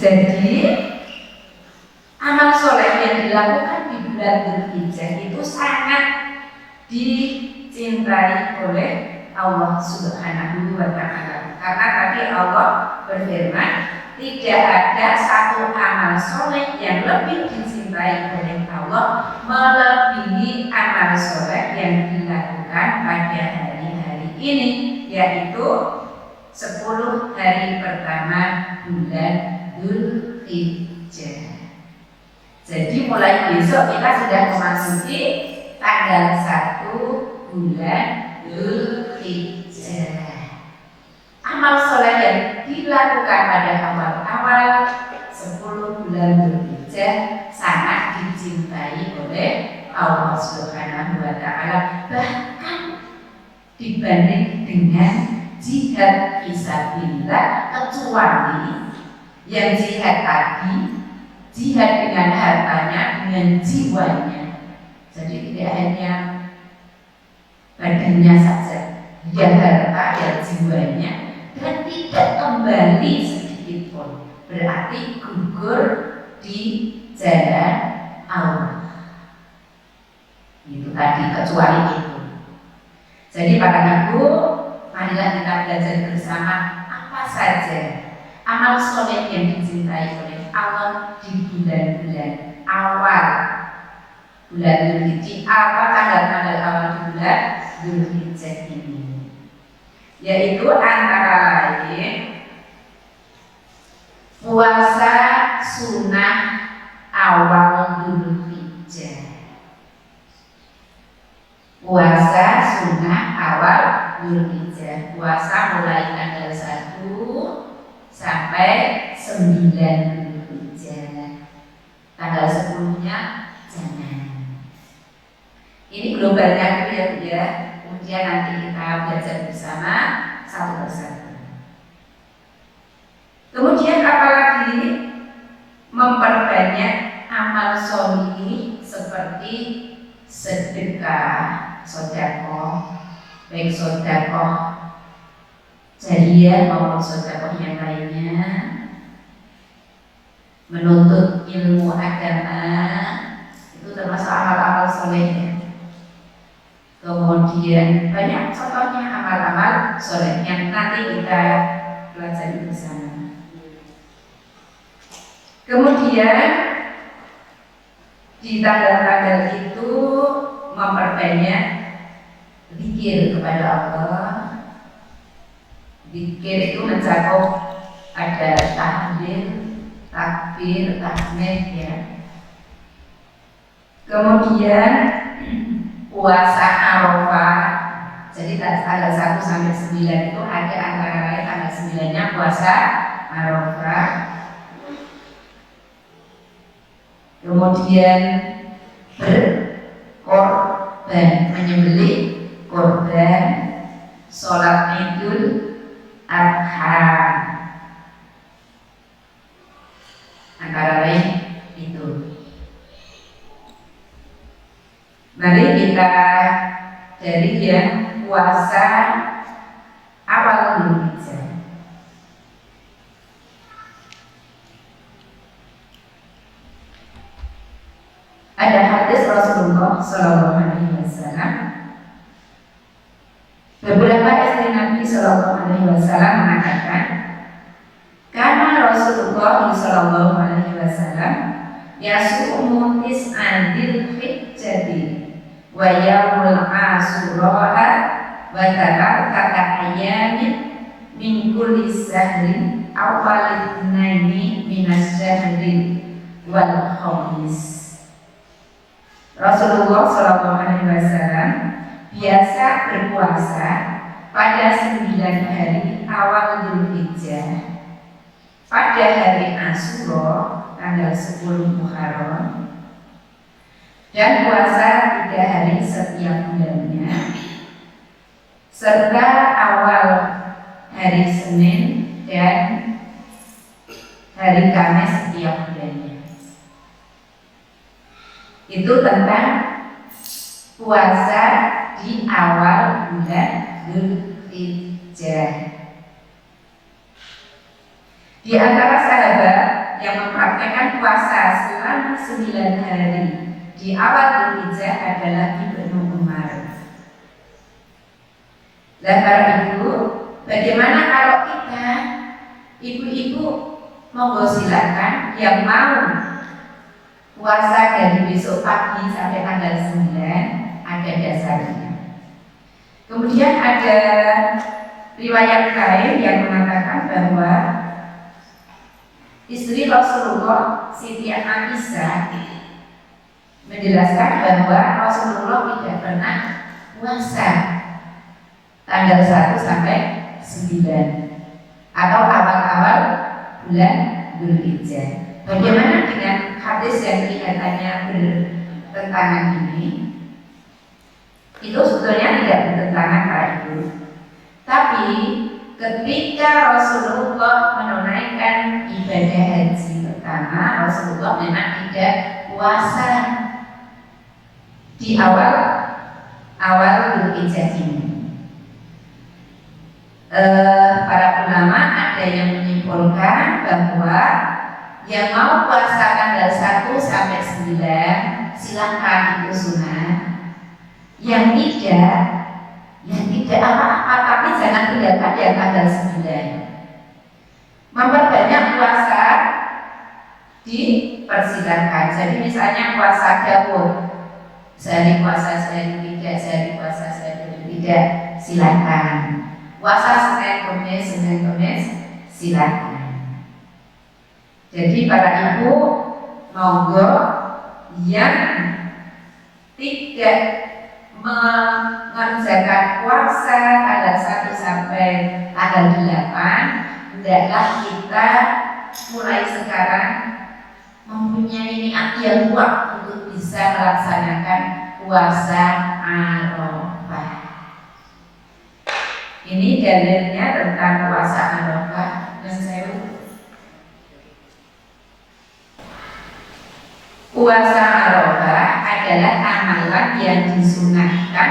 Jadi amal soleh yang dilakukan di bulan Dzulhijjah itu sangat dicintai oleh Allah Subhanahu wa Ta'ala. Karena tadi Allah berfirman, tidak ada satu amal soleh yang lebih dicintai oleh Allah melebihi amal soleh yang dilakukan pada hari-hari ini, yaitu 10 hari pertama bulan Dzulhijjah. Jadi mulai besok kita sudah memasuki tanggal 1 bulan Dzulhijjah. Amal soleh yang dilakukan pada awal-awal 10 bulan Dzulhijjah sangat dicintai oleh Allah Subhanahu wa Ta'ala, bahkan dibanding dengan jihad fisabilillah, kecuali yang jihad tadi jihad dengan hartanya, dengan jiwanya. Jadi tidak hanya badannya saja, ya harta, ya jiwanya, dan tidak kembali sedikit pun, berarti gugur di jalan Allah. Itu tadi, kecuali itu. Jadi para ibu, marilah kita belajar bersama apa saja amal soleh yang dicintai oleh Allah di bulan-bulan awal bulan Dzulhijjah, apa tanggal-tanggal awal bulan Dzulhijjah ini, yaitu antara lain puasa sunnah awal Dzulhijjah. Puasa sunnah awal Dzulhijjah, puasa mulai tanggal 1 sampai 9 Dzulhijjah. Tanggal 10-nya jangan. Ini globalnya dulu ya Bu ya. Kemudian nanti kita belajar bersama satu persatu. Kemudian apalagi memperbanyak amal sholih seperti sedekah, sedekah, baik sedekah jariyah maupun sedekah yang lainnya, menuntut ilmu agama, itu termasuk amal-amal soleh. Kemudian banyak contohnya amal-amal soleh yang nanti kita pelajari bersama. Kemudian di tanggal-tanggal itu memperbanyak zikir kepada Allah. Zikir itu mencakup ada tahlil, takbir, tahmid ya. Kemudian puasa Arafah. Jadi tanggal 1 sampai 9 itu ada antara lain tanggal 9-nya puasa Arafah. Kemudian berkorban, menyembelih korban, sholat Idul Adha, antara lain itu. Mari kita dari yang puasa awal Dzulhijjah. Ada hadis Rasulullah Shallallahu Alaihi Wasallam. Beberapa istri Nabi Shallallahu Alaihi Wasallam mengatakan, karena Rasulullah Shallallahu Alaihi Wasallam yasumu tis'an Dzulhijjah wa yaumul Asyura wa thalathata ayyamin min kulli shahrin awwal itsnaini minas syahri wal khamis. Rasulullah Shallallahu Alaihi Wasallam biasa berpuasa pada 9 hari awal Dzulhijjah, pada hari Asyura tanggal 10 Muharram, dan puasa 3 hari setiap bulannya, serta awal hari Senin dan hari Kamis setiap bulannya. Itu tentang puasa di awal bulan Dzulhijjah. Di antara sahabat yang mempraktekkan puasa selama 9 hari di awal Dzulhijjah adalah Ibnu Umar. Dan para ibu, bagaimana kalau kita ibu-ibu monggo silakan yang mau puasa dari besok pagi sampai tanggal 9 ada dasarnya. Kemudian ada riwayat lain yang mengatakan bahwa istri Rasulullah Siti Aisyah menjelaskan bahwa Rasulullah tidak pernah puasa tanggal 1 sampai 9 atau awal-awal bulan Dzulhijjah. Bagaimana dengan hadis yang kelihatannya bertentangan ini? Itu sebetulnya tidak bertentangan Pak Ibu. Tapi ketika Rasulullah menunaikan ibadah haji pertama, Rasulullah memang tidak puasa di awal Dzulhijjah ini. Para ulama ada yang menyimpulkan bahwa yang mau puasa tanggal 1 sampai 9 silakan, itu sunnah. Yang tidak apa-apa, tapi jangan tinggalkan yang tanggal 9. Memperbanyak puasa dipersilakan. Jadi misalnya puasa Daud, sehari puasa, sehari tidak, sehari puasa, sehari tidak, silakan. Puasa Senin Kamis silakan. Jadi para ibu monggo yang tidak mengerjakan puasa tanggal 1 sampai tanggal 8, hendaklah kita mulai sekarang mempunyai niat yang kuat untuk bisa melaksanakan puasa Arafah. Ini dalilnya tentang puasa Arafah. Puasa Arafah adalah amalan yang disunahkan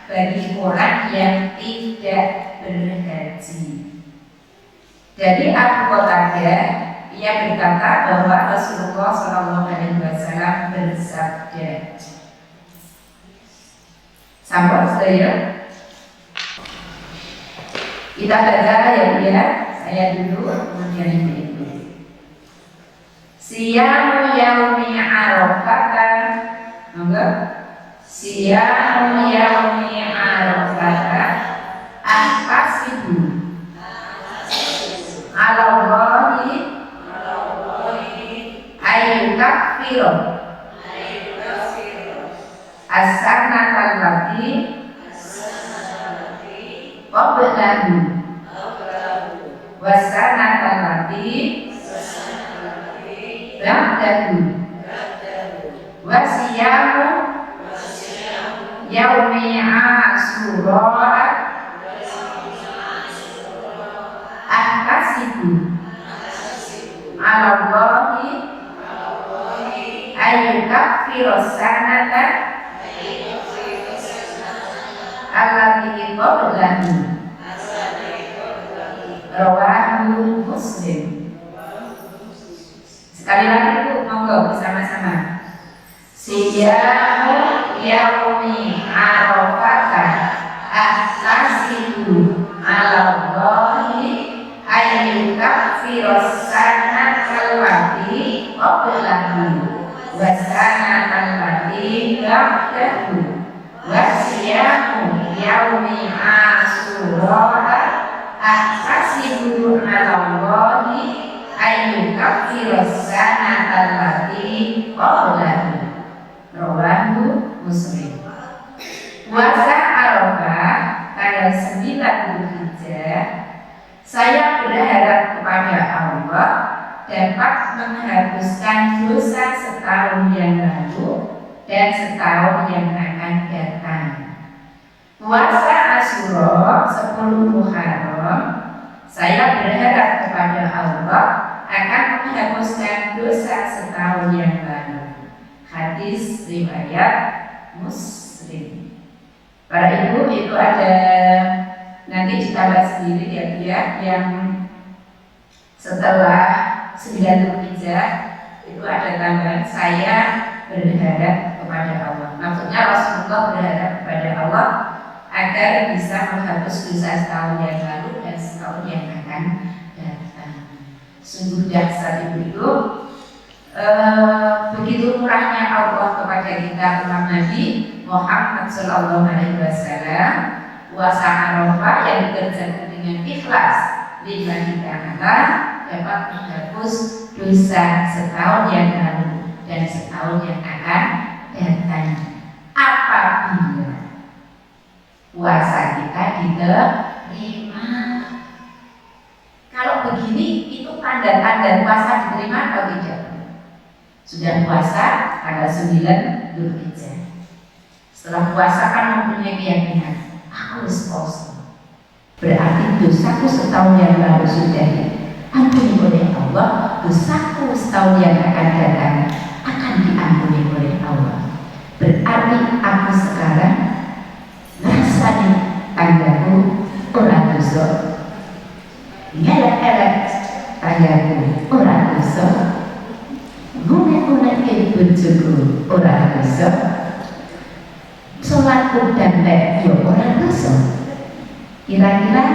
bagi orang yang tidak berhaji. Jadi Abu Qatadah ia berkata bahwa Rasulullah SAW bersabda, sampun saya kita baca ya, saya dulu kemudian ibu. Siyamu yaumi Arafah, monggo. Siyamu yaumi Arafah ahfasibu ala Allahi ayyukaffiru as-sanata allati qablahu was-sanata allati ba'dahu wa siyamu yaumi Asyura ahfasibu ala Allahi ayyukaffiru as-sanata allati qablahu. Rawahu Muslim. Sekali lagi Bu, monggo bersama-sama. Siyamu yaumi Arafah ahfasibu ala Allahi ayyukaffiru as-sanata allati qablahu was-sanata allati ba'dahu wa siyamu yaumi Asyura ahfasibu ala Allahi ayyukaffiru as-sanata allati qablahu. Rawahu Muslim. Puasa Arafah tanggal 9 Dzulhijjah, saya berharap kepada Allah dapat menghapuskan dosa setahun yang lalu dan setahun yang akan datang. Puasa Asyura 10 Muharram, saya berharap kepada Allah akan menghapuskan dosa setahun yang lalu. Hadis riwayat Muslim. Para ibu, itu ada nanti ditambah sendiri ya, yang setelah 9 Dzulhijjah itu ada tambahan saya berharap kepada Allah. Maksudnya Rasulullah berharap kepada Allah agar bisa menghapus dosa setahun yang lalu dan setahun yang akan datang. Sungguh dahsyat itu. Begitu murahnya Allah kepada kita umat Nabi Muhammad Sallallahu Alaihi Wasallam. Puasa Arafah yang dikerjakan dengan ikhlas lillahi ta'ala dapat menghapus dosa setahun yang lalu dan setahun yang akan datang apabila puasa kita diterima. Kalau begini itu tanda-tanda puasa diterima atau tidak? Sudah puasa tanggal 9 Dzulhijjah. Setelah puasa kan mempunyai keyakinan, aku harus puasa. Berarti dosaku setahun yang lalu sudah diampuni oleh Allah, dosaku setahun yang akan datang akan diampuni oleh Allah. Berarti aku sekarang ngerasani tanggaku ora dosa, ngelak-elak tanggaku ora dosa, ngune-ngune bojoku ora dosa, sholatku dandek yo ora dosa. Kira-kira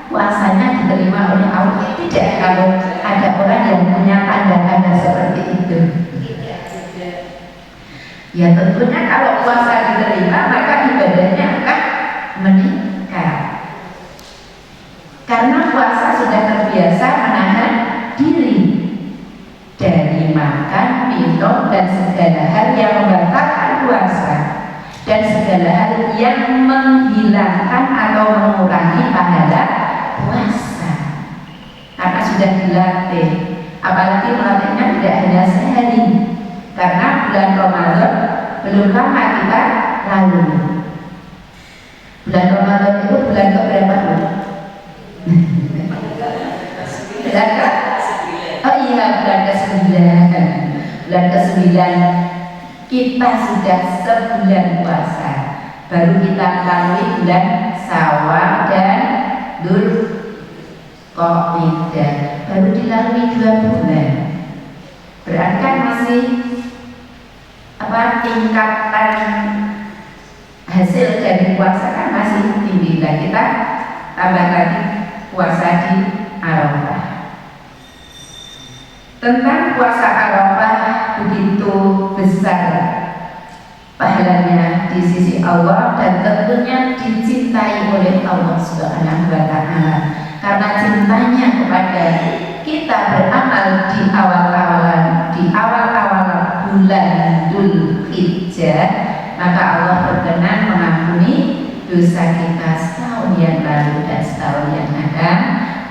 puasanya diterima oleh Allah tidak kalau ada orang yang punya tanda-tanda seperti itu? Ya tentunya kalau puasa diterima maka ibadahnya akan meningkat. Karena puasa sudah terbiasa menahan diri dari makan, minum dan segala hal yang membatalkan puasa dan segala hal yang menghilangkan atau mengurangi pahala puasa. Karena sudah dilatih, apalagi melatihnya tidak hanya sehari. Karena bulan Ramadan belum lama kita lalu. Bulan Ramadan itu bulan keberapa? Bulan ke? Oh iya, bulan ke-9. Bulan ke-9 kita sudah sebulan puasa. Baru kita melalui bulan Syawal dan Dzulqa'dah. Baru dilalui 2 bulan. Berarti kan masih tingkatan hasil dari puasa kan masih tinggi. Nah, kita tambah lagi puasa di Arafah. Tentang puasa Arafah begitu besar pahalanya di sisi Allah dan tentunya dicintai oleh Allah Subhanahu wa Ta'ala. Karena cintanya kepada kita beramal di awal-awal bulan Dzulhijjah, maka Allah berkenan mengampuni dosa kita setahun yang lalu dan setahun yang akan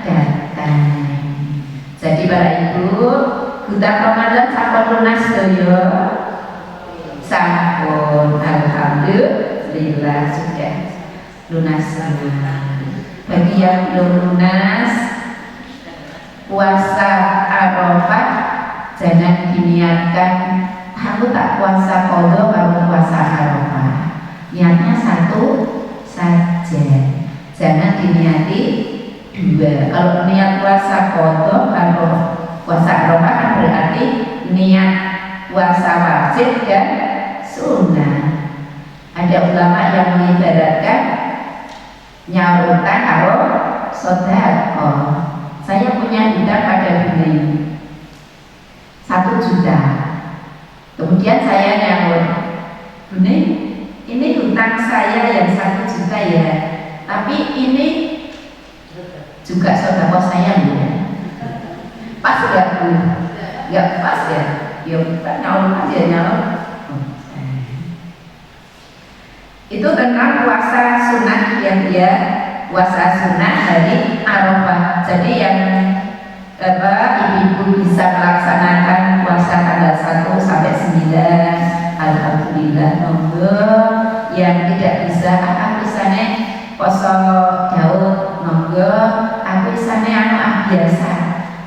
datang. Jadi para ibu, hutang Ramadan sampun lunas doyo. Sampun, alhamdulillah sudah lunas semua. Bagi yang belum lunas, puasa Arafah jangan diniatkan aku tak puasa qadha baru puasa Arafah. Niatnya satu saja, jangan diniati 2. Kalau niat puasa qadha baru puasa Arafah kan berarti niat puasa wajib dan sunnah. Ada ulama yang mengibaratkan nyaurutan karo sedekah. Saya punya hutang pada bini 1 juta. Kemudian saya nyaur, Bune, ini hutang saya yang 1 juta ya, tapi ini juga sedekah saya ya. Pas gak Bu? Gak pas ya? Ya bukan nyaur aja nyaur. Itu tentang puasa sunnah yang dia puasa sunnah hari Arafah. Jadi yang ibu-ibu bisa melaksanakan puasa tanggal 1 sampai 9, alhamdulillah. Monggo yang tidak bisa, aku sana poso Daud, monggo aku sana biasa.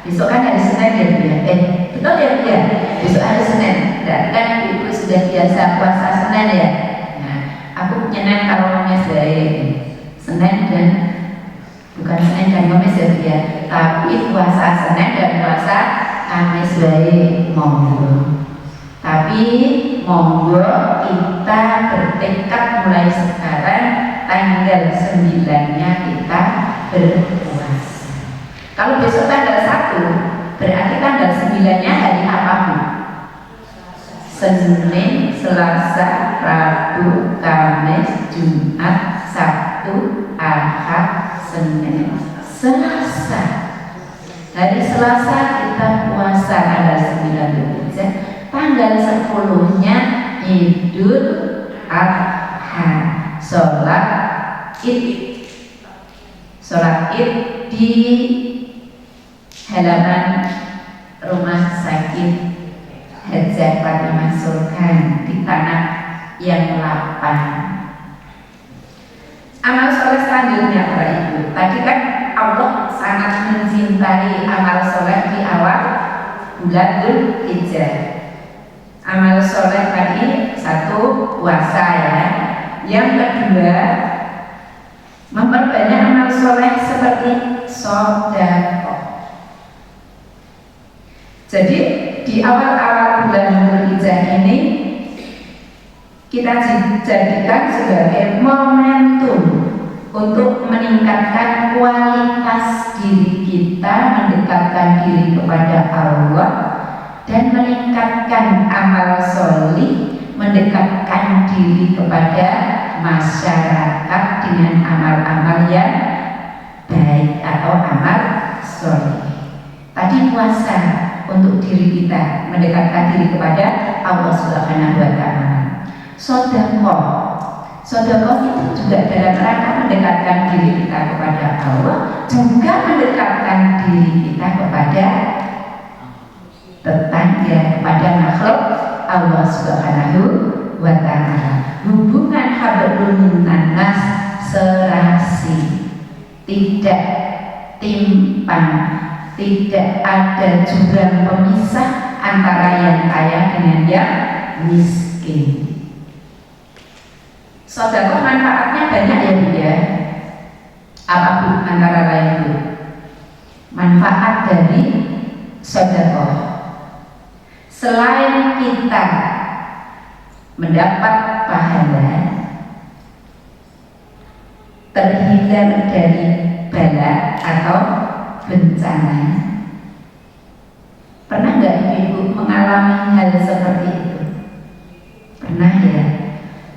Besok kan hari Senin ya, betul ya Bu ya? Besok hari Senin. Dan kan ibu sudah biasa puasa Senin ya. Aku nyeneng kalau Kamis Senin dan bukan Senin dan Kamis ya, tapi puasa Senin dan puasa Kamis wae monggo. Tapi monggo kita bertekad mulai sekarang tanggal 9-nya kita berpuasa. Kalau besok tanggal 1 berarti tanggal 9-nya hari apa Bu? Senin, Selasa, Rabu, Kamis, Jumat, Sabtu, Ahad, Senin, Selasa. Hari Selasa kita puasa tanggal 9 Dzulhijjah, tanggal 10-nya Idul Adha, sholat Id. Sholat Id di halaman rumah sakit Hajah Fatimah Sultan di tanah yang lapang. Amal soleh selanjutnya para ibu, tadi kan Allah sangat mencintai amal soleh di awal bulan Dzulhijjah. Amal soleh tadi 1 puasa ya. Yang kedua memperbanyak amal soleh seperti sedekah. Jadi di awal-awal bulan Dzulhijjah ini kita jadikan sebagai momentum untuk meningkatkan kualitas diri kita, mendekatkan diri kepada Allah dan meningkatkan amal sholih, mendekatkan diri kepada masyarakat dengan amal-amal yang baik atau amal sholih. Tadi puasa untuk diri kita, mendekatkan diri kepada Allah Subhanahu wa Ta'ala. Sedekah itu juga dalam rangka mendekatkan diri kita kepada Allah, juga mendekatkan diri kita kepada tetangga, kepada makhluk Allah Subhanahu wa Ta'ala. Hubungan hablum minan nas serasi, tidak timpang, tidak ada jurang pemisah antara yang kaya dengan yang miskin. Sedekah manfaatnya banyak ya Bu ya. Apa Bu antara lain Bu? Manfaat dari sedekah, selain kita mendapat pahala, terhindar dari bala atau bencana. Pernah nggak ibu mengalami hal seperti itu? Pernah ya?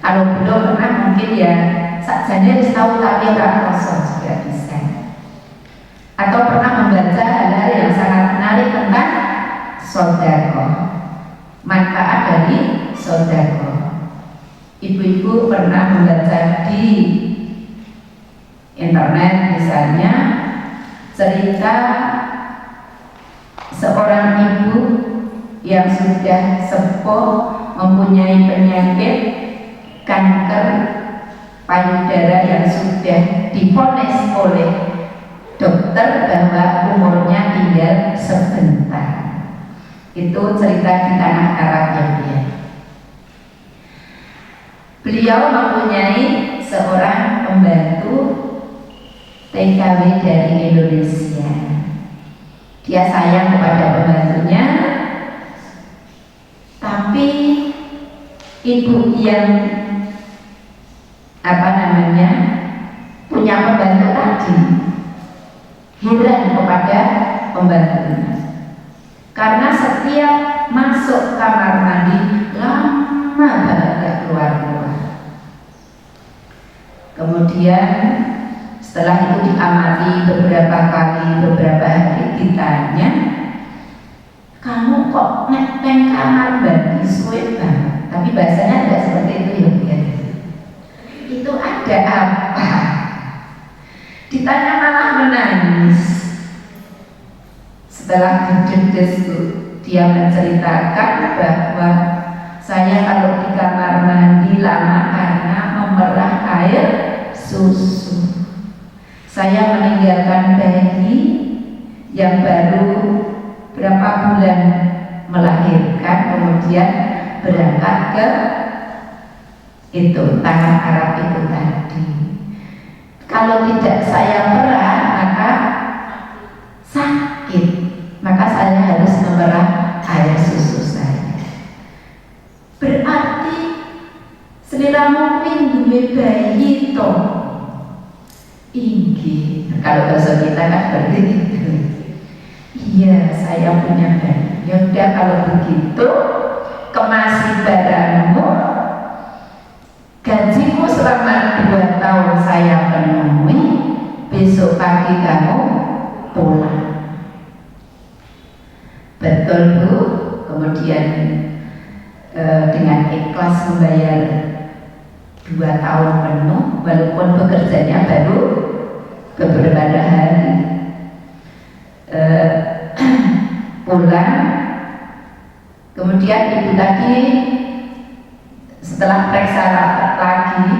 Kalau belum pernah mungkin ya sakjane wis tahu tapi ora rasa juga bisa. Atau pernah membaca hal-hal yang sangat menarik tentang sedekah, manfaat dari sedekah. Ibu-ibu pernah membaca di internet misalnya cerita seorang ibu yang sudah sepuh mempunyai penyakit kanker payudara yang sudah divonis oleh dokter bahwa umurnya tinggal sebentar. Itu cerita di tanah Arab ya dia. Beliau mempunyai seorang pembantu TKW dari Indonesia. Dia sayang kepada pembantunya, tapi ibu yang punya pembantu tadi heran kepada pembantunya karena setiap masuk kamar mandi lama banget gak keluar-keluar. Kemudian setelah itu diamati beberapa kali, beberapa hari ditanya, kamu kok neng kamar mandi suwe banget? Tapi bahasanya tidak seperti itu ya Bu ya. Itu ada apa? Ditanya malah menangis. Setelah didedes dia menceritakan bahwa saya kalau di kamar mandi lama karena memerah air susu. Saya meninggalkan bayi yang baru berapa bulan melahirkan, kemudian berangkat ke itu tanah Arab itu tadi. Kalau tidak saya perah maka sakit, maka saya harus semerah air susu saya. Berarti seliramu kuwi duwe bayi to. Inggih, kalau bahasa kita kan berarti itu. Iya, saya punya bayi. Ya udah kalau begitu, kemasi barangmu, gajimu selama 2 tahun saya penuhi, besok pagi kamu pulang. Betul Bu. Kemudian dengan ikhlas membayar 2 tahun penuh, walaupun bekerjanya baru beberapa hari. Pulang, kemudian ibu tadi setelah periksa lagi,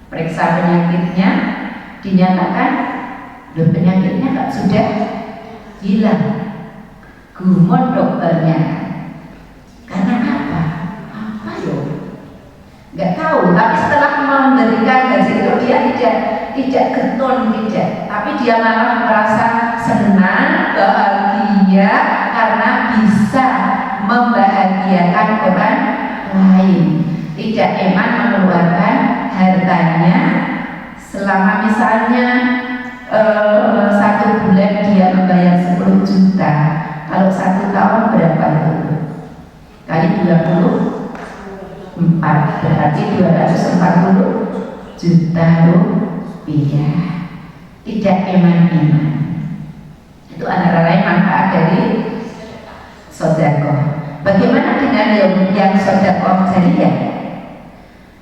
periksa penyakitnya, dinyatakan loh penyakitnya kak sudah hilang. Gumon dokternya, karena apa? Apa yo? Nggak tahu. Tapi setelah memberikan hasil itu dia tidak getun, tidak. Tapi dia malah merasa senang, bahagia karena bisa membahagiakan orang lain. Tidak eman mengeluarkan hartanya selama misalnya 1 bulan dia membayar 10 juta. Kalau 1 tahun berapa itu? Kali 24 berarti 240 juta rupiah. Tidak eman-eman. Itu antara lain manfaat dari sedekah. Bagaimana dengan yang sedekah jariyah?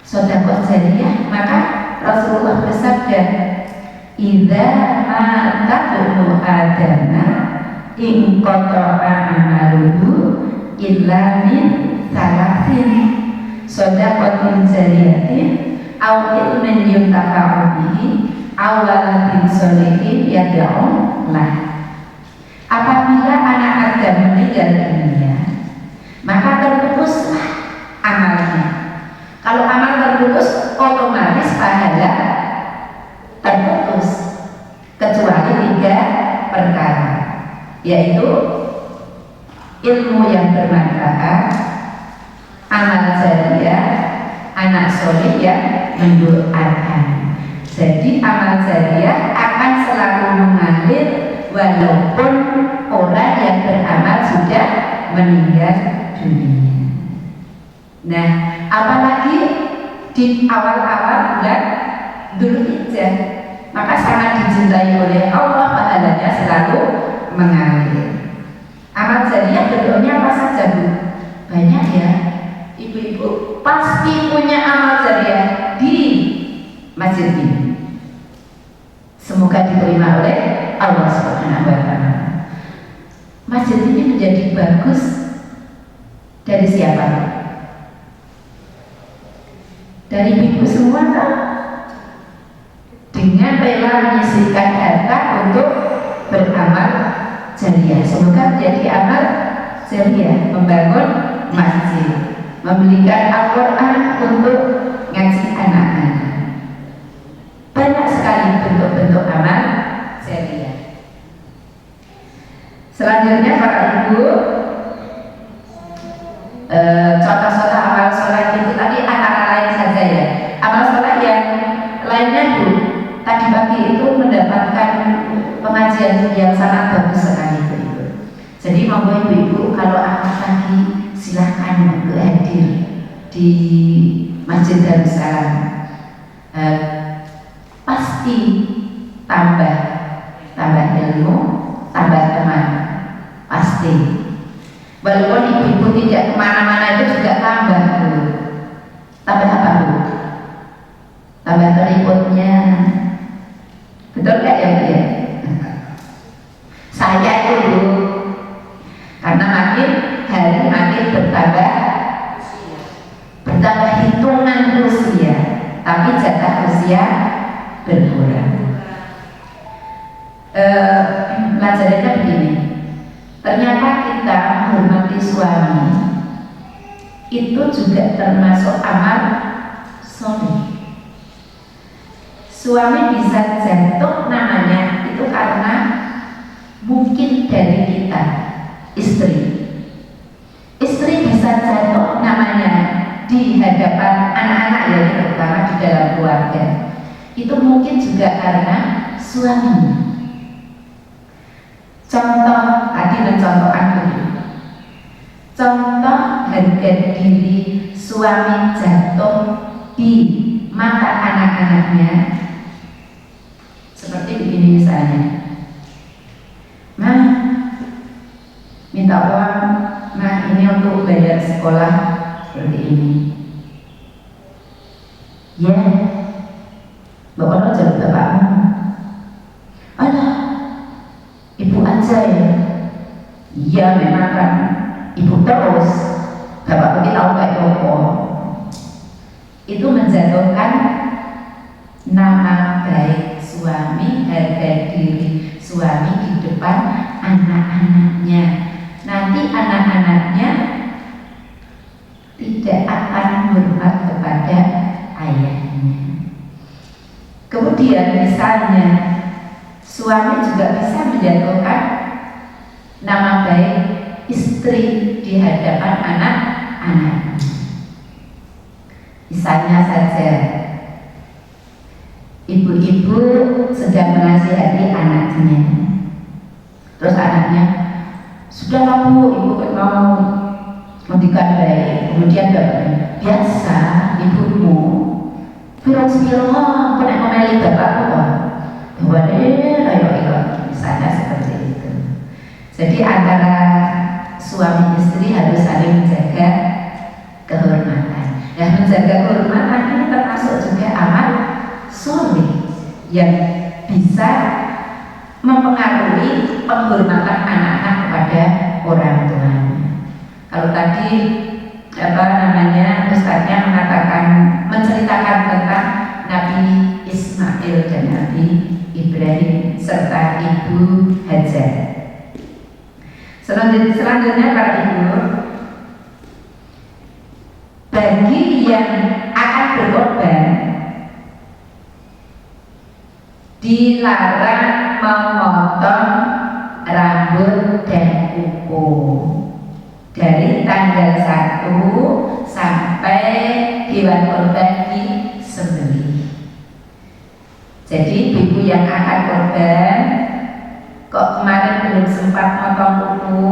Sedekah jariyah, maka Rasulullah bersabda, "Idza mata ibnu Adama in qata'a amaluhu illa min salasin shadaqatin jariyatin aw ilmin yuntafa'u bihi aw waladin sholihin yad'u lah." Apabila anak Adam meninggal dunia, maka terputuslah amalnya. Kalau amal terputus, otomatis pahala terputus, kecuali 3 perkara, yaitu ilmu yang bermanfaat, amal jariyah, anak soleh yang mendoakan. Jadi amal jariyah akan selalu mengalir walaupun orang yang beramal sudah meninggal dunia. Nah, apalagi di awal-awal bulan Dzulhijjah, maka sangat dicintai oleh Allah, pahalanya selalu mengalir. Amal jariyah bentuknya apa saja Bu? Banyak ya. Ibu-ibu pasti punya amal jariyah di masjid ini. Semoga diterima oleh Allah Subhanahu wa Ta'ala. Masjid ini menjadi bagus dari siapa? Dari ibu semua kan? Dengan rela menyisihkan harta untuk beramal jariyah. Semoga menjadi amal jariyah, membangun masjid, membelikan Al-Quran untuk ngaji anak-anak. Banyak sekali bentuk-bentuk amal jariyah. Selanjutnya para ibu, contoh-contoh amal sholat itu tadi antara lain saja ya. Amal sholat yang lainnya Bu, tadi pagi itu mendapatkan pengajian yang sangat bagus sekali Bu. Jadi monggo ibu-ibu kalau akan pagi silahkan hadir di Masjid Darussalam. Pasti tambah ilmu, tambah teman, pasti. Walaupun ibu-ibu tidak kemana-mana itu juga tambah Bu. Tambah apa Bu? Tambah keriputnya. Betul gak ya Bu ya? Saya itu Bu, karena makin hari makin bertambah hitungan usia, tapi jatah usia berkurang. Pelajarannya begini, ternyata kita menghormati suami itu juga termasuk amal soleh. Suami bisa jatuh namanya itu karena mungkin dari kita istri karena suaminya. Contoh tadi mencontohkan dulu. Contoh harga diri suami jatuh di mata anak-anaknya seperti begini misalnya. Minta uang, ini untuk bayar sekolah seperti ini. Ya, bapak jadi bapakmu. Alah, ibu aja ya. Iya memang kan, ibu terus. Bapak pergi tahu kayak apa. Itu menjatuhkan nama baik suami, harga diri suami di depan anak-anaknya. Nanti anak-anaknya tidak akan hormat kepada ayahnya. Kemudian misalnya suami juga bisa menjatuhkan nama baik istri di hadapan anak-anak. Misalnya saja ibu-ibu sedang menasihati anaknya, terus anaknya, sudahlah bu, ibu mau mendikan baik. Kemudian bapaknya, biasa ibumu firman pernah memilih bapakku kok. Misalnya seperti itu. Jadi antara suami istri harus saling menjaga kehormatan. Dan menjaga kehormatan ini termasuk juga amal soleh yang bisa mempengaruhi penghormatan anak-anak kepada orang tuanya. Kalau tadi Ustaznya mengatakan, menceritakan tentang Nabi Ismail dan Nabi Ibrahim serta Ibu Hajar. Selanjutnya para ibu, bagi yang akan berkorban dilarang memotong rambut dan kuku dari tanggal 1 sampai hewan kurban disembelih. Jadi ibu yang akan korban kok kemarin belum sempat motong kuku,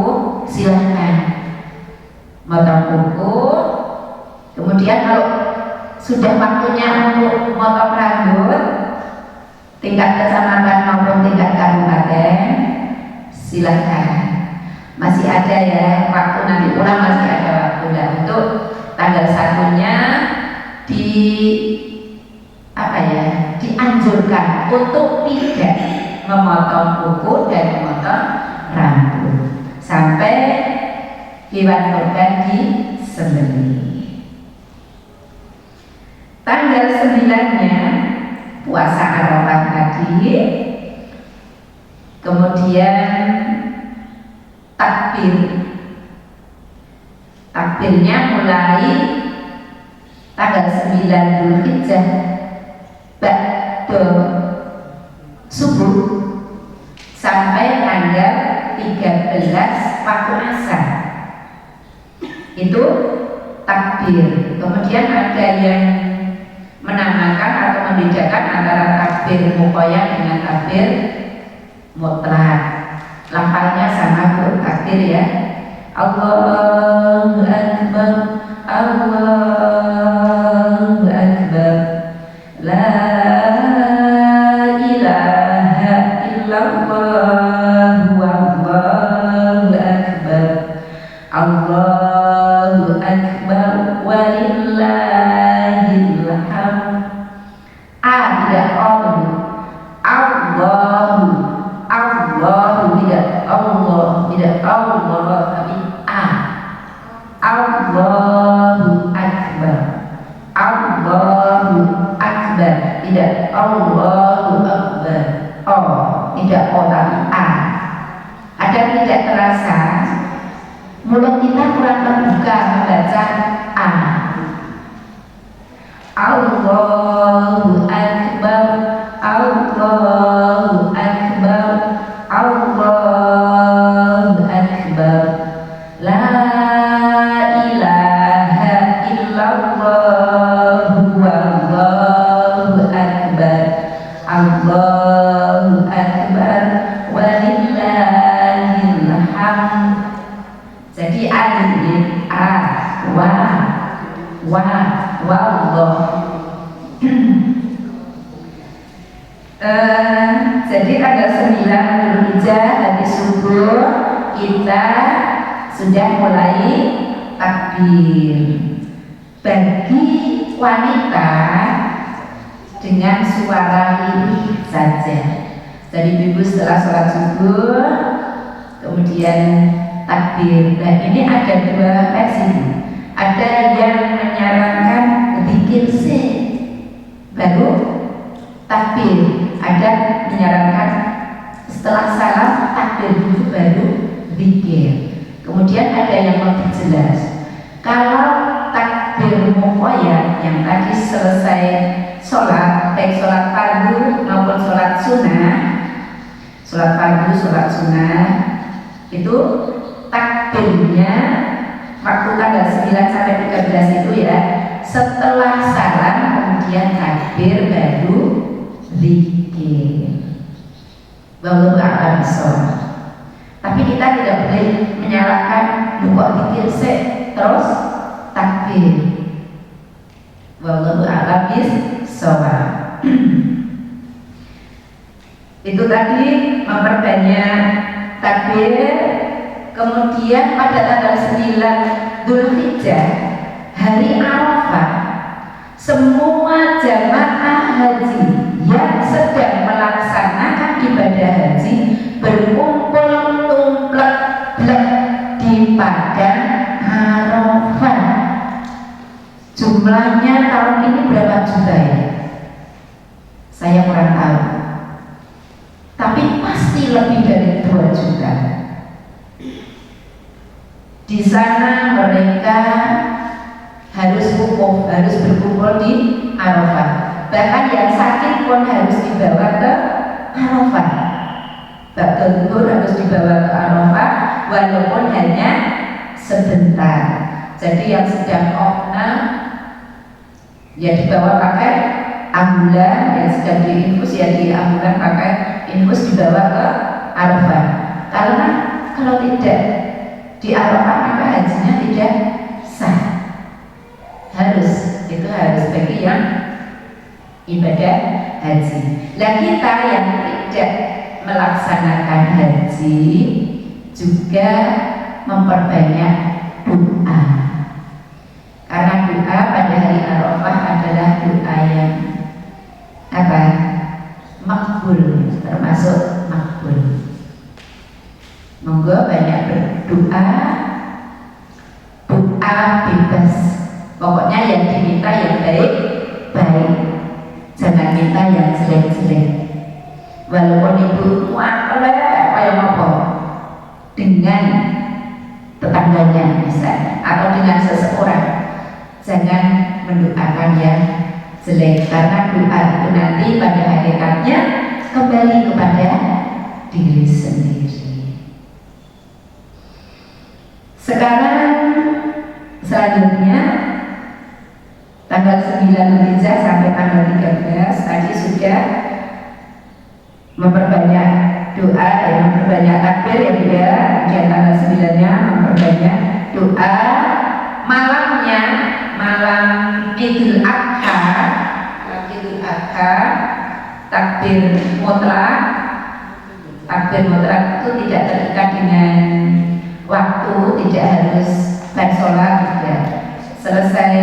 silahkan motong kuku. Kemudian kalau sudah waktunya untuk motong rambut tingkat kecamatan maupun tingkat kabupaten, silahkan. Masih ada ya waktu, nanti pulang masih ada waktu. Dan untuk tanggal 1-nya dianjurkan untuk tidak memotong kuku dan memotong rambut sampai hewan kurban disembelih. Tanggal 9-nya puasa Arafah tadi, kemudian takbirnya mulai tanggal 9 Dzulhijjah ba'da subuh sampai tanggal 13 waktu asar. Itu takbir. Kemudian ada yang menamakan atau membedakan antara takbir muqayyad dengan takbir mutlak. Lafalnya sama bu, takbir ya. Allahu Akbar, Allahu Akbar, La ilaha illallah, Wallahu Akbar, Allahu Akbar, walillahil hamd. Tidak Allah, Allahu tidak Allah, tapi Allahu Akbar, Allahu Akbar, tidak Allahu Akbar. Tidak tapi Ada tidak terasa mulut kita kurang terbuka membaca Allahu Akbar, Allahu Akbar, Allahu Akbar, La ilaha illallah, Wallahu Akbar, Allah akbar walillahil hamd. Jadi alif a wa Allah. Jadi tanggal 9 Dzulhijjah hari subuh kita sudah mulai takbir. Bagi wanita dengan suara lirih saja. Jadi ibu setelah sholat subuh kemudian takbir. Dan ini ada dua versi. Ada yang menyarankan zikir sih baru takbir. Ada menyarankan setelah salam takbir dulu baru zikir. Kemudian ada yang lebih jelas. Kalau takbir muqayyad yang tadi selesai sholat, baik sholat fardu maupun sholat sunnah, sholat fardu, sholat sunnah, itu takbirnya waktu tanggal 9 sampai 13 itu ya, setelah salam kemudian takbir baru zikir. Wallahu a'lam bishawab. Tapi kita tidak boleh menyalahkan kok zikir sih terus takbir. Wallahu a'lam bishawab. Itu tadi memperbanyak takbir. Kemudian pada tanggal 9 Dzulhijjah hari Arafah, semua jamaah haji yang sedang melaksanakan ibadah haji berkumpul tumplek-blek di padang Arafah. Jumlahnya tahun ini berapa juta ya? Saya kurang tahu. Tapi pasti lebih dari 2 juta. Di sana mereka harus berkumpul di Arafah. Bahkan yang sakit pun harus dibawa ke Arafah. Ba'dal zuhur harus dibawa ke Arafah walaupun hanya sebentar. Jadi yang sedang opnam ya dibawa pakai ambulan, yang sedang diinfus ya di ambulan pakai infus dibawa ke Arafah. Karena kalau tidak di Arafah maka hajinya tidak sah. Itu harus bagi yang ibadah haji. Nah kita yang tidak melaksanakan haji juga memperbanyak doa. Karena doa pada hari Arafah adalah doa yang makbul, termasuk makbul. Monggo banyak berdoa, doa bebas. Pokoknya yang diminta yang baik, jangan minta yang jelek-jelek. Walaupun itu kayak apa dengan tetangganya misalnya atau dengan seseorang, jangan mendoakan yang jelek karena doa itu nanti pada hakikatnya kembali kepada diri sendiri. Sekarang selanjutnya tanggal 9 Dzulhijjah sampai tanggal 13 tadi sudah memperbanyak doa dan memperbanyak takbir ya juga. Kemudian tanggal 9-nya memperbanyak doa. Malamnya malam Idul Adha, takbir mutlak. Takbir mutlak itu tidak terikat dengan waktu, tidak harus sholat juga. Selesai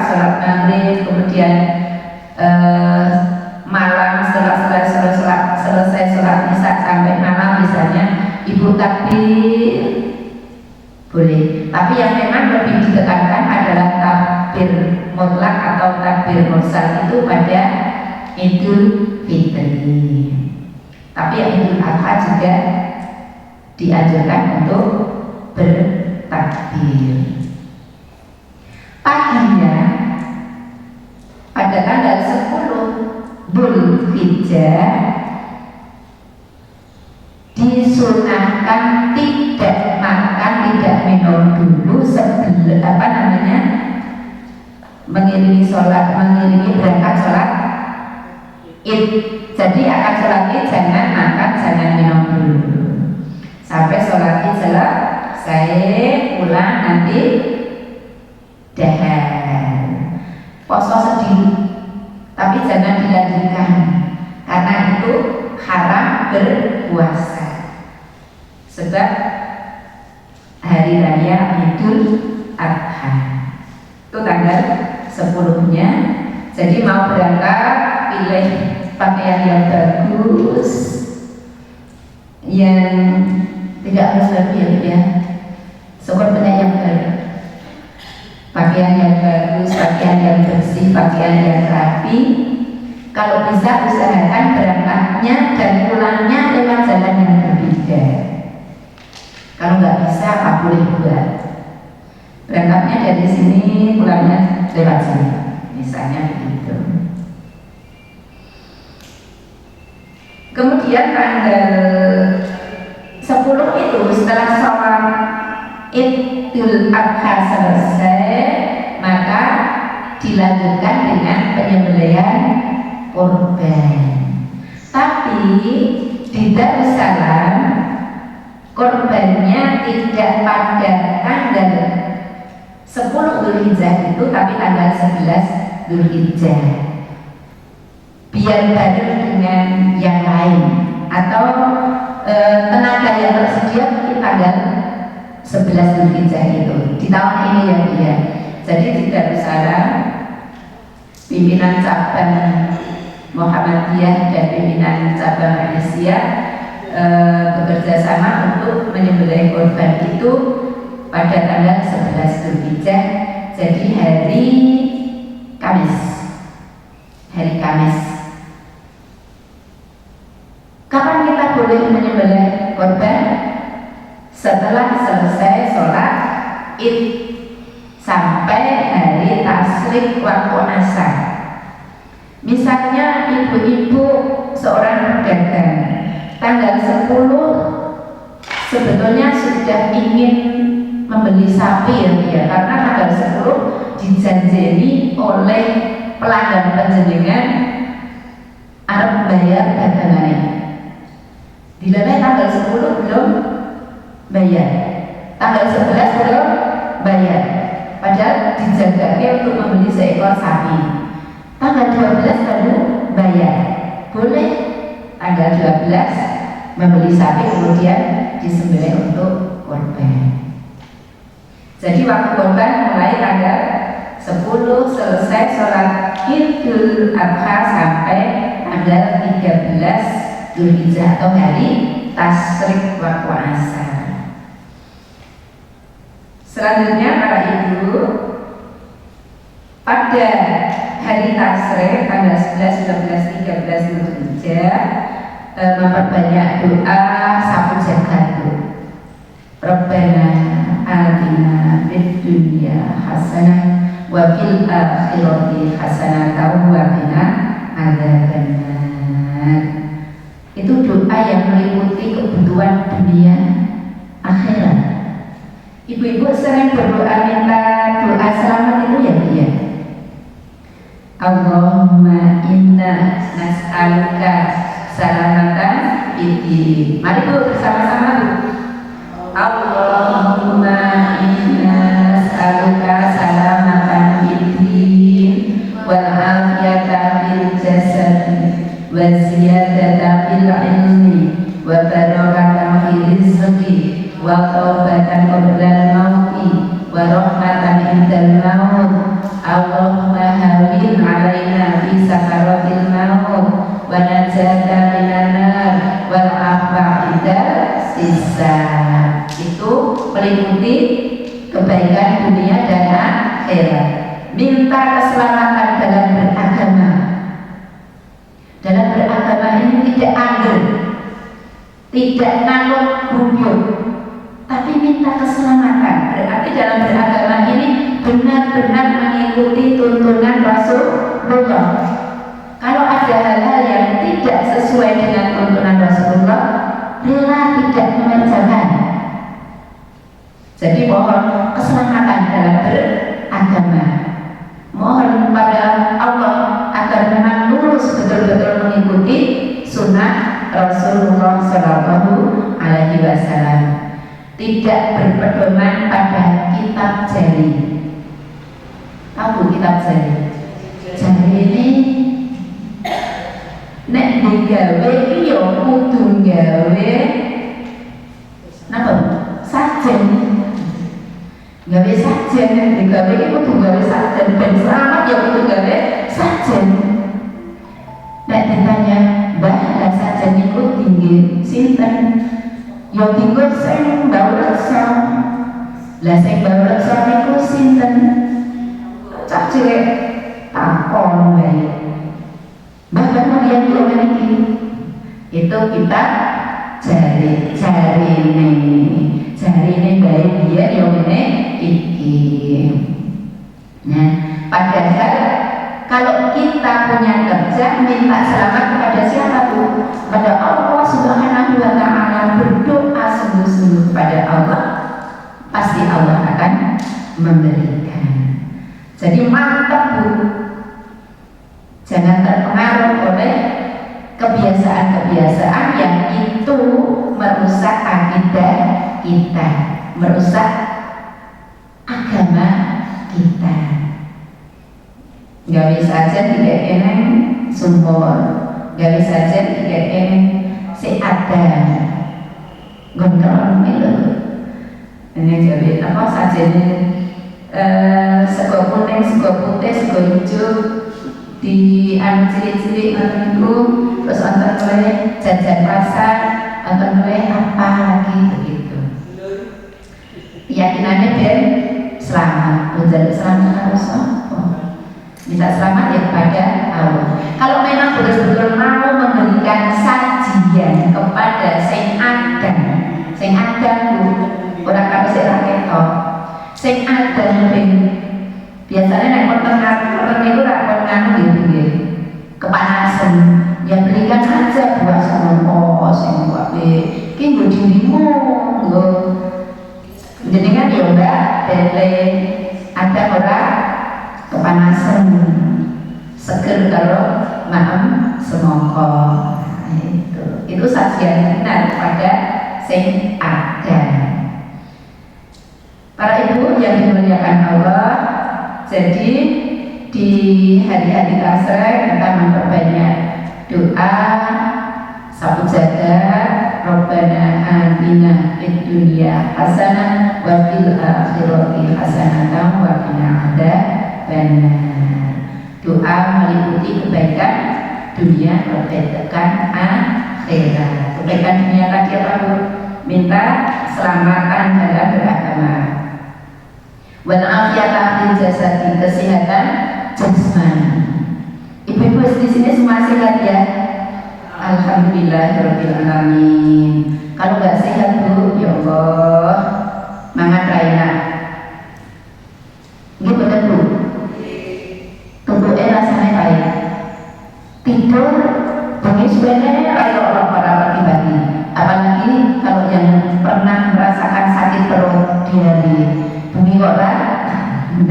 sholat maghrib, kemudian malam selesai sholat isya sampai malam misalnya ibu takbir boleh. Tapi yang memang lebih ditekankan adalah takbir mutlak atau takbir mursal itu pada Idul Fitri. Tapi yang Idul Adha juga dianjurkan untuk bertakbir. Paginya pada tanggal 10 Dzulhijjah disunahkan tidak makan, tidak minum dulu sebelum mengiringi berangkat sholat Id. Jadi akan sholat id jangan makan, jangan minum dulu sampai sholat id selesai, pulang nanti dahar. Poso sedih, tapi jangan dilanjutkan karena itu haram berpuasa. Sebab hari raya Idul Adha itu tanggal 10-nya. Jadi mau berangkat, pilih pakaian yang bagus, yang tidak harus baru ya, sepertinya yang baru, pakaian yang bagus, pakaian yang bersih, pakaian yang rapi. Kalau bisa usahakan berangkatnya dan pulangnya lewat jalan yang berbeda. Kalau nggak bisa, apa boleh buat berangkatnya dari sini, pulangnya lewat sini, misalnya begitu. Kemudian tanggal 10 itu setelah sholat Idul Adha selesai, maka dilanjutkan dengan penyembelihan kurban. Tapi di Darussalam kurbannya tidak pada tanggal 10 Dzulhijjah itu, tapi tanggal 11 Dzulhijjah, biar bareng dengan yang lain, atau tenaga yang tersedia mungkin tanggal 11 Dzulhijjah itu di tahun ini ya dia. Jadi di Darussalam pimpinan cabang Muhammadiyah dan pimpinan cabang Malaysia bekerja sama untuk menyembelih kurban itu pada tanggal 11 Dzulhijjah, jadi hari Kamis. Kapan kita boleh menyembelih kurban? Setelah selesai sholat Id sampai hari tasrik waktu asar. Misalnya ibu-ibu seorang pedagang tanggal 10 sebetulnya sudah ingin membeli sapi ya, karena tanggal 10 dijanjeni oleh pelanggan panjenengan arep bayar dagangannya. Dilebih tanggal 10 belum bayar, tanggal 11 belum bayar, padahal dijaganya untuk membeli seekor sapi. Tanggal 12 baru bayar, boleh tanggal 12 membeli sapi kemudian disembelih untuk kurban. Jadi waktu kurban mulai tanggal 10 selesai sholat Idul Adha sampai tanggal 13 Dzulhijjah atau hari tasrik waktu asar. Selanjutnya para ibu, pada hari tasrik tanggal 11, 12, 13 Dzulhijjah memperbanyak doa sapu jagat. Rabbana atina fid dunya hasanah wa fil akhirati hasanah wa qina adzabannar. Itu doa yang meliputi kebutuhan dunia akhirat. Ibu-ibu sering berdoa minta doa selamat itu ya Bu ya. Allahumma inna nas'aluka salamatan fid. Mari Bu bersama-sama Bu. Allahumma inna nas'aluka salamatan fid wal afiyata fil jasad wa ziyadata fil ilmi wa barakatan fil rizqi wa taubatan qablal mauti wa rahmatan indal maut. Allahumma hawin alaina fi sakaratil maut wa najata minan nar wal afa indal hisab. Itu meliputi kebaikan dunia dan akhirat. Minta keselamatan dalam beragama. Dalam beragama ini tidak anggur, tidak nanggung gugur, tapi minta keselamatan. Berarti dalam beragama ini benar-benar mengikuti tuntunan Rasulullah. Kalau ada hal-hal yang tidak sesuai dengan tuntunan Rasulullah, rela tidak mengerjakan. Jadi mohon keselamatan dalam beragama. Mohon pada Allah agar memang lurus betul-betul mengikuti Rasulullah Shallallahu Alaihi Wasallam, tidak berpedoman pada kitab jari. Tahu kitab jari? Jari ini nek digawe iki ya kudu gawe napa? Sajen. Gawe sajen, digawe iki kudu gawe sajen, ben selamat ya kudu gawe sajen. Nek ditanya, "Mbah, lah sajen niku tinggi sinten?" Ya tinggal sing bau reksa. Lah sing bau reksa niku sinten? Cak cilik takon wae. Mbah bener yang kula niki. Itu kita jarine bae dia yo ngene iki. Nah, padahal kalau kita punya kerja minta selamat kepada siapa tuh? Pada Allah Subhanahu wa Ta'ala, berdoa sungguh-sungguh kepada Allah, pasti Allah akan memberikan. Jadi mantap Bu, jangan terpengaruh oleh kebiasaan-kebiasaan yang itu merusak akidah kita, merusak agama kita. Gawe saja tidak eneng sumur, gawe saja tidak eneng seada gondrong itu. Ini jadi apa saja ini sego kuning, sego putih, sego hijau di cilik-cilik itu, terus antar oleh jajan pasar, antar oleh apa lagi begitu. Keyakinannya biar selamat, menjadi selamat harus apa? Bisa selamat ya kepada Allah. Kalau memang betul-betul mau memberikan sajian kepada sing adam bu, orang kami sing raketok, sing adam ben biasanya nek orang itu rakon gitu kepanasan, ya berikan aja buat semua sing wae ki nggo dirimu nggo jenengan ya Mbak dele ada orang kepanasan seger kalau maem semongko. Itu sajian benar kepada sing ada. Para ibu yang dimuliakan Allah, jadi di hari-hari tasrek kita memperbanyak doa sapu jagat, Rabbana atina fid dunya hasanah wa fil akhirati hasanah wa qina adzabannar. Doa meliputi kebaikan dunia, kebaikan akhirat. Kebaikan dunia tadi apa Bu? Minta keselamatan dalam beragama. Wal afiyata fil jasadi, kesehatan jasmani. Ibu-ibu di sini semua sehat ya? Alhamdulillahirabbil alamin. Kalau nggak sehat Bu, ya Allah, mangan raina. Nggih betul Bu. Tubuhnya rasanya baik. Tidur bengi sebenarnya ayo orang para pribadi. Apalagi kalau yang pernah merasakan sakit perut diare, bengi kok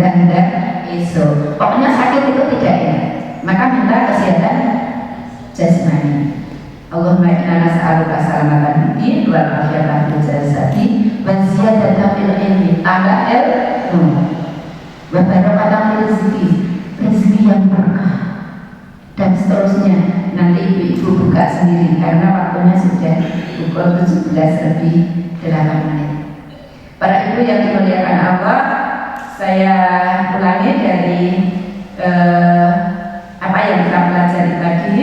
dan esok. Pokoknya sakit itu tidak enak. Maka minta kesehatan jasmani. Allahumma inna nas'aluka salamatan din wal afiyatan fil jasadi wa ziyadatan fil ilmi, tambah ilmu wa barakatan fil rizqi, rezeki yang berkah, dan seterusnya. Nanti ibu-ibu buka sendiri karena waktunya sudah pukul 17:08. Para ibu yang dimuliakan Allah, saya ulangi dari apa yang kita pelajari tadi.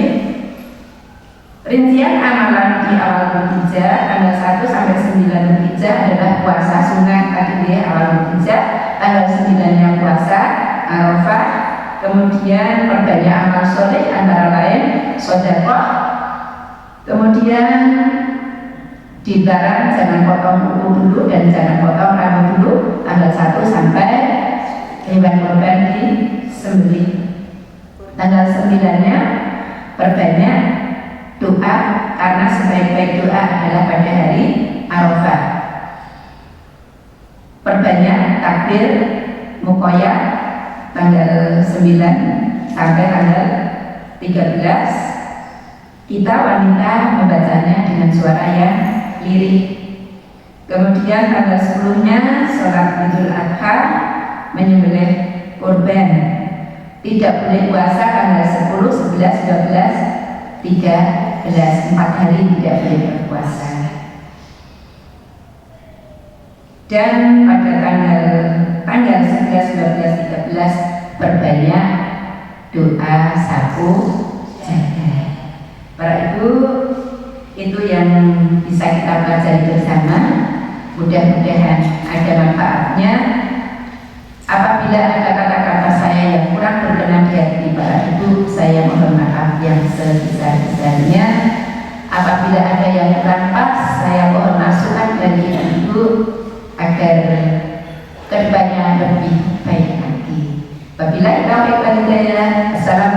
Rincian amalan di awal Dzulhijjah tanggal 1 sampai 9 Dzulhijjah adalah puasa sunat tadi di awal Dzulhijjah, tanggal 9-nya puasa Arafah, kemudian perbanyak amal soleh antara lain sedekah, kemudian dilarang jangan potong kuku dulu dan jangan potong rambut dulu tanggal 1 sampai hewan kurban disembelih. Tanggal 9-nya perbanyak doa karena sebaik-baik doa adalah pada hari Arafah. Perbanyak takbir mukoyah tanggal 9 sampai tanggal 13. Kita wanita membacanya dengan suara yang lirik. Kemudian tanggal 10-nya sholat Idul Adha, menyembelih kurban. Tidak boleh puasa tanggal 10, 11, 12, 13, 4 hari tidak boleh berpuasa. Dan pada tanggal 11, 12, 13 berbanyak doa sapu jagat. Para ibu, itu yang bisa kita pelajari bersama. Mudah-mudahan ada manfaatnya. Apabila ada kata-kata saya yang kurang berkenan di hati para ibu, saya mohon maaf yang sebesar-besarnya. Apabila ada yang kurang pas, saya mohon masukan dari ibu agar kedepannya lebih baik lagi. Wabillahi taufiq wal hidayah. Assalamualaikum